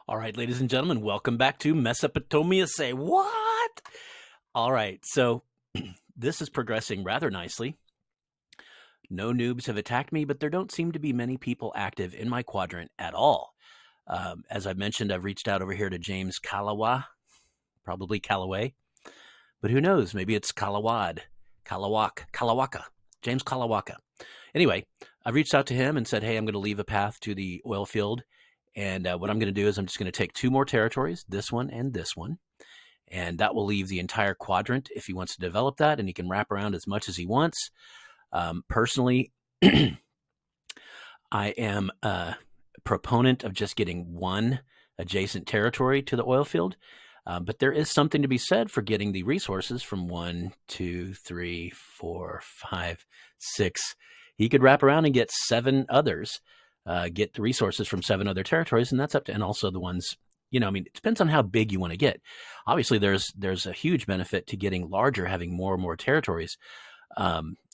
All right, ladies and gentlemen, welcome back to Mesopotamia. Say what? All right, so this is progressing rather nicely. No noobs have attacked me, but there don't seem to be many people active in my quadrant at all. As I mentioned, I've reached out over here to James Kalawa, probably Callaway, but who knows? Maybe it's Kalawad, Kalawaka, James Kalawaka. Anyway, I reached out to him and said, hey, I'm going to leave a path to the oil field. And what I'm going to do is I'm just going to take two more territories, this one and this one. And that will leave the entire quadrant if he wants to develop that, and he can wrap around as much as he wants. Personally, I am a proponent of just getting one adjacent territory to the oil field. But there is something to be said for getting the resources from 1, 2, 3, 4, 5, 6. He could wrap around and get 7 others, get the resources from 7 other territories, and that's up to, and also the ones, it depends on how big you want to get. Obviously, there's a huge benefit to getting larger, having more and more territories.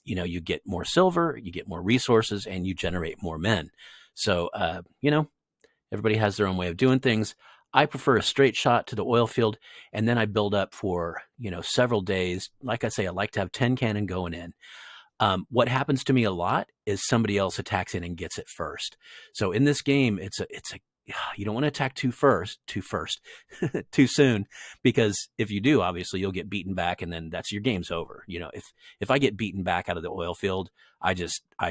You get more silver, you get more resources, and you generate more men. So, everybody has their own way of doing things. I prefer a straight shot to the oil field, and then I build up for, several days. Like I say, I like to have 10 cannon going in. What happens to me a lot is somebody else attacks in and gets it first. So in this game, you don't want to attack too soon, because if you do, obviously you'll get beaten back, and then that's your game's over. If I get beaten back out of the oil field, I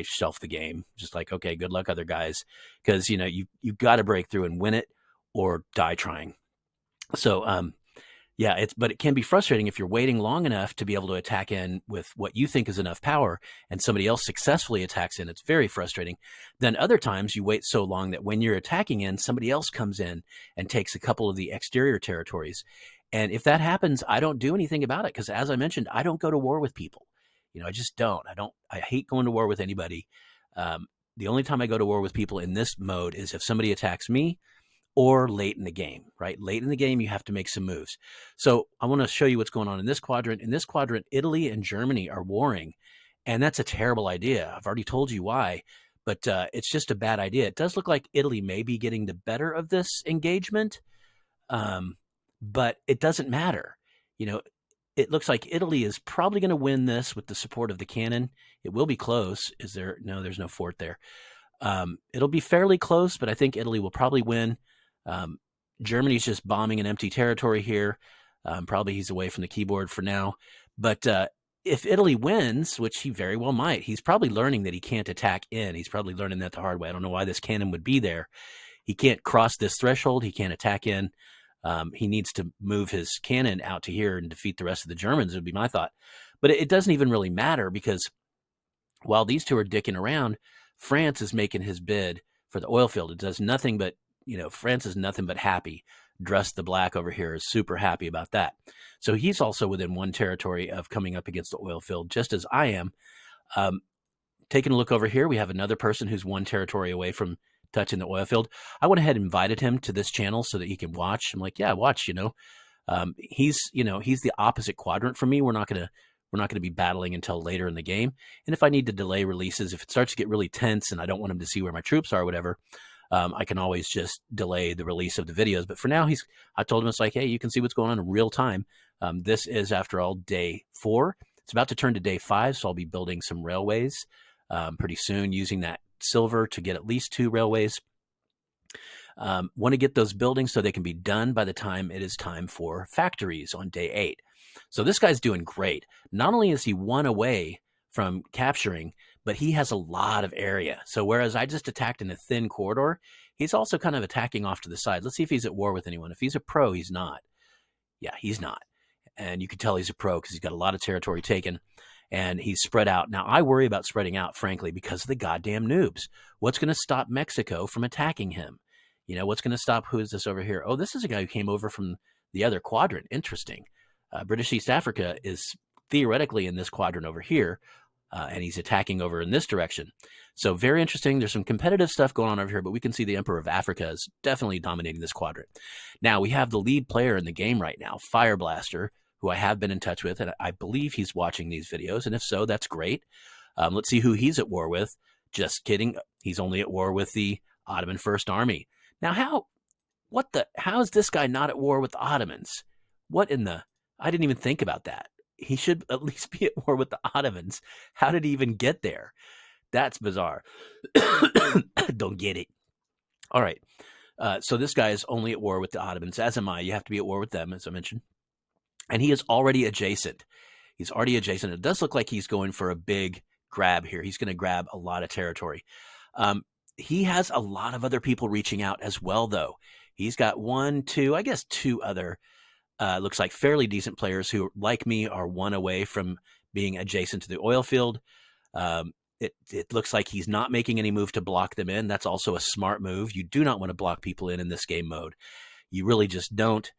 shelf the game. Just like, okay, good luck, other guys, because you've got to break through and win it or die trying. So but it can be frustrating if you're waiting long enough to be able to attack in with what you think is enough power, and somebody else successfully attacks in. It's very frustrating. Then other times you wait so long that when you're attacking in, somebody else comes in and takes a couple of the exterior territories. And if that happens, I don't do anything about it, because as I mentioned, I don't go to war with people. I just don't. I hate going to war with anybody. The only time I go to war with people in this mode is if somebody attacks me, or late in the game, right? Late in the game, you have to make some moves. So I want to show you what's going on in this quadrant. In this quadrant, Italy and Germany are warring, and that's a terrible idea. I've already told you why, but it's just a bad idea. It does look like Italy may be getting the better of this engagement, but it doesn't matter. It looks like Italy is probably going to win this with the support of the cannon. It will be close. No, there's no fort there. It'll be fairly close, but I think Italy will probably win. Germany's just bombing an empty territory here. Probably he's away from the keyboard for now. But if Italy wins, which he very well might, he's probably learning that he can't attack in. He's probably learning that the hard way. I don't know why this cannon would be there. He can't cross this threshold. He can't attack in. He needs to move his cannon out to here and defeat the rest of the Germans, would be my thought. But it doesn't even really matter, because while these two are dicking around, France is making his bid for the oil field. It does nothing but, France is nothing but happy. Dress the Black over here is super happy about that. So he's also within one territory of coming up against the oil field, just as I am. Taking a look over here, we have another person who's one territory away from touching the oil field. I went ahead and invited him to this channel so that he can watch. I'm like, yeah, watch, he's the opposite quadrant from me. We're not going to be battling until later in the game. And if I need to delay releases, if it starts to get really tense and I don't want him to see where my troops are or whatever, I can always just delay the release of the videos. But for now, I told him, it's like, hey, you can see what's going on in real time. This is, after all, day 4. It's about to turn to day 5, so I'll be building some railways pretty soon, using that silver to get at least 2 railways. Want to get those buildings so they can be done by the time it is time for factories on day 8. So this guy's doing great. Not only is he 1 away from capturing, but he has a lot of area. So whereas I just attacked in a thin corridor, he's also kind of attacking off to the side. Let's see if he's at war with anyone. If he's a pro, he's not. Yeah, he's not. And you can tell he's a pro because he's got a lot of territory taken, and he's spread out. Now, I worry about spreading out, frankly, because of the goddamn noobs. What's going to stop Mexico from attacking him? What's going to stop, who is this over here? Oh, this is a guy who came over from the other quadrant. Interesting. British East Africa is theoretically in this quadrant over here, and he's attacking over in this direction. So very interesting. There's some competitive stuff going on over here, but we can see the Emperor of Africa is definitely dominating this quadrant. Now, we have the lead player in the game right now, Fire Blaster, who I have been in touch with, and I believe he's watching these videos, and if so, that's great. Let's see who he's at war with. Just kidding. He's only at war with the Ottoman First Army. Now, how is this guy not at war with the Ottomans? What in the? I didn't even think about that. He should at least be at war with the Ottomans. How did he even get there? That's bizarre. Don't get it. All right. So this guy is only at war with the Ottomans, as am I. You have to be at war with them, as I mentioned. And he is already adjacent. He's already adjacent. It does look like he's going for a big grab here. He's going to grab a lot of territory. He has a lot of other people reaching out as well, though. He's got two other, looks like fairly decent players who, like me, are one away from being adjacent to the oil field. It looks like he's not making any move to block them in. That's also a smart move. You do not want to block people in this game mode. You really just don't.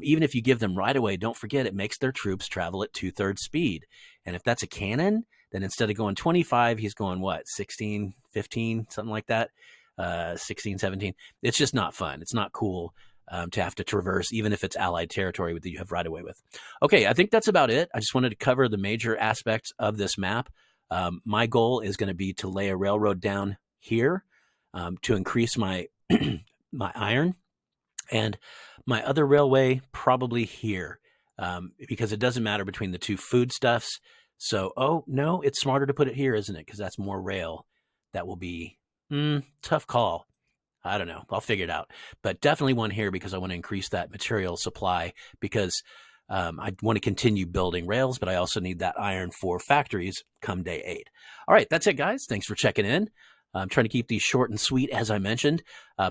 Even if you give them right away, don't forget it makes their troops travel at 2/3 speed. And if that's a cannon, then instead of going 25, he's going what, 16, 15, something like that, 16, 17. It's just not fun. It's not cool to have to traverse, even if it's allied territory that you have right away with. Okay, I think that's about it. I just wanted to cover the major aspects of this map. My goal is going to be to lay a railroad down here to increase my my iron, and my other railway probably here because it doesn't matter between the two foodstuffs. So, oh no, it's smarter to put it here, isn't it? Because that's more rail. That will be tough call. I don't know. I'll figure it out. But definitely one here because I want to increase that material supply because I want to continue building rails, but I also need that iron for factories come day 8. All right, that's it, guys. Thanks for checking in. I'm trying to keep these short and sweet, as I mentioned.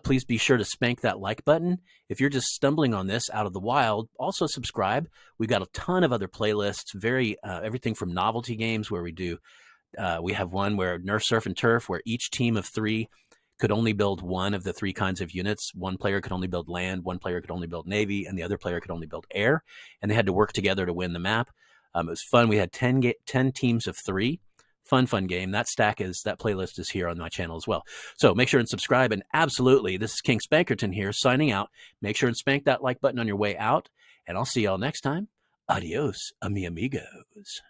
Please be sure to spank that like button. If you're just stumbling on this out of the wild, also subscribe. We've got a ton of other playlists, everything from novelty games where we have one where Nerf, Surf, and Turf, where each team of 3 could only build one of the 3 kinds of units. One player could only build land, one player could only build navy, and the other player could only build air. And they had to work together to win the map. It was fun. We had 10 teams of 3. Fun game. That playlist is here on my channel as well. So make sure and subscribe. And absolutely, this is King Spankerton here signing out. Make sure and spank that like button on your way out. And I'll see y'all next time. Adios, amigos.